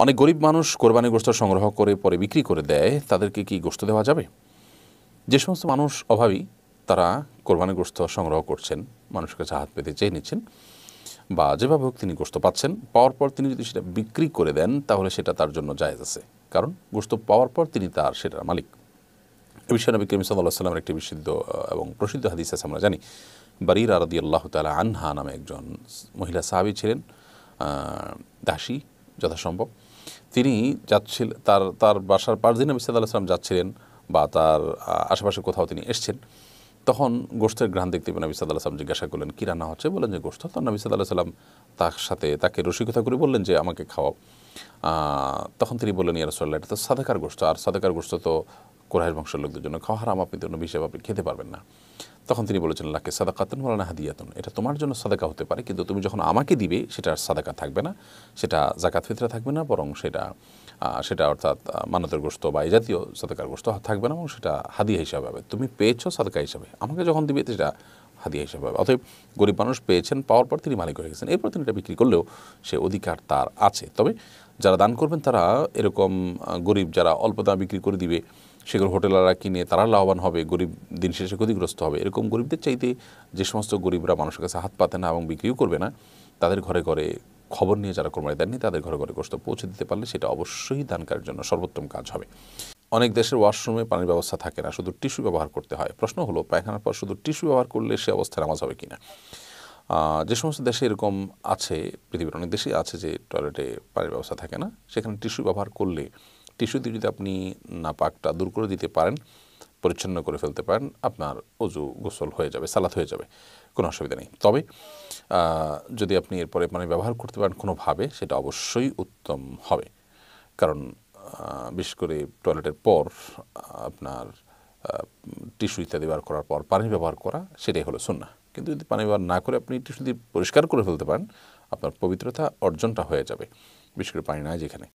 অনেক গরিব মানুষ কোরবানির গোশত সংগ্রহ করে পরে বিক্রি করে দেয়, তাদেরকে কি গোশত দেওয়া যাবে? যে সমস্ত মানুষ অভাবী তারা কোরবানির গোশত সংগ্রহ করছেন, মানুষের কাছে হাত পেতে চেয়ে নিচ্ছেন, বা যেভাবে হোক তিনি গোশত পাচ্ছেন, পাওয়ার পর তিনি যদি সেটা বিক্রি করে দেন তাহলে সেটা তার জন্য জায়েজ আছে, কারণ গোশত পাওয়ার পর তিনি তার সেটার মালিক। এ বিষয়ে নবী করিম সাল্লাল্লাহু আলাইহি ওয়াসাল্লামের একটি বিশুদ্ধ এবং প্রসিদ্ধ হাদিস আছে, আমরা জানি। বারিরা রাদিয়াল্লাহু তাআলা আনহা নামে একজন মহিলা সাহাবী ছিলেন, দাসী যথাসম্ভব। তিনি যাচ্ছিলেন তার বাসার পাশ দিয়ে নবী সাল্লাল্লাহু আলাইহি ওয়াসাল্লাম যাচ্ছিলেন, বা তার আশেপাশে কোথাও তিনি এসছেন। তখন গোশতের ঘ্রাণ দেখতে পেয়ে নবী সাল্লাল্লাহু আলাইহি ওয়াসাল্লাম জিজ্ঞাসা করলেন, কী রান্না হচ্ছে? বললেন যে গোশত। তখন নবী সাল্লাল্লাহু আলাইহি ওয়াসাল্লাম তাকে রসিকতা করে বললেন যে আমাকে খাওয়াও। তখন তিনি বললেন, ইয়া রাসূলুল্লাহ, এটা তো সাদাকার গোশত, আর সাদাকার গোশত তো কুরাইশ বংশের লোকদের জন্য খাওয়া হারাম, আপনি তো নবী হিসেবে আপনি খেতে পারবেন না। তখন তিনি বলেছেন, লাকে সাদাকাতুন ওয়া লানা হাদিয়াতুন, এটা তোমার জন্য সাদাকা হতে পারে, কিন্তু তুমি যখন আমাকে দিবে সেটা আর সাদাকা থাকবে না, সেটা যাকাত ফিতরা থাকবে না, বরং সেটা অর্থাৎ মানতের গোশত বা এই জাতীয় সাদাকার গোশত থাকবে না, এবং সেটা হাদিয়া হিসাবে হবে। তুমি পেয়েছো সাদাকা হিসাবে, আমাকে যখন দিবে সেটা হাদিয়া হিসাবে হবে। অতএব গরিব মানুষ পেয়েছেন, পাওয়ার পর তিনি মালিক হয়ে গেছেন, এরপর তিনি এটা বিক্রি করলেও সে অধিকার তার আছে। তবে যারা দান করবেন তারা এরকম গরিব যারা অল্প দামে বিক্রি করে দিবে, সেগুলো হোটেলাররা কিনে তারা লাভবান হবে, গরিব দিন শেষে ক্ষতিগ্রস্ত হবে। এরকম গরিবদের চাইতে যে সমস্ত গরিবরা মানুষের কাছে হাত পাতে না এবং বিক্রিও করবে না, তাদের ঘরে ঘরে খবর নিয়ে যারা কোরবানি দেননি তাদের ঘরে ঘরে গোশত পৌঁছে দিতে পারলে সেটা অবশ্যই দানকারীর জন্য সর্বোত্তম কাজ হবে। অনেক দেশের ওয়াশরুমে পানির ব্যবস্থা থাকে না, শুধু টিস্যু ব্যবহার করতে হয়। প্রশ্ন হলো, পায়খানার পর শুধু টিস্যু ব্যবহার করলে সে অবস্থায় নামাজ হবে কিনা? যে সমস্ত দেশে এরকম আছে, পৃথিবীর অনেক দেশেই আছে যে টয়লেটে পানির ব্যবস্থা থাকে না, সেখানে টিস্যু ব্যবহার করলে, টিস্যু দিয়ে যদি আপনি নাপাকটা দূর করে দিতে পারেন, পরিচ্ছন্ন করে ফেলতে পারেন, আপনার অজু গোসল হয়ে যাবে, সালাত হয়ে যাবে, কোনো অসুবিধা নেই। তবে যদি আপনি এরপরে পানি ব্যবহার করতে পারেন কোনোভাবে, সেটা অবশ্যই উত্তম হবে। কারণ বিশেষ করে টয়লেটের পর আপনার টিস্যু ইত্যাদি ব্যবহার করার পর পানি ব্যবহার করা, সেটাই হলো সুন্নাহ। কিন্তু যদি পানি ব্যবহার না করে আপনি টিস্যু দিয়ে পরিষ্কার করে ফেলতে পারেন, আপনার পবিত্রতা অর্জনটা হয়ে যাবে, বিশেষ করে পানি নাই যেখানে।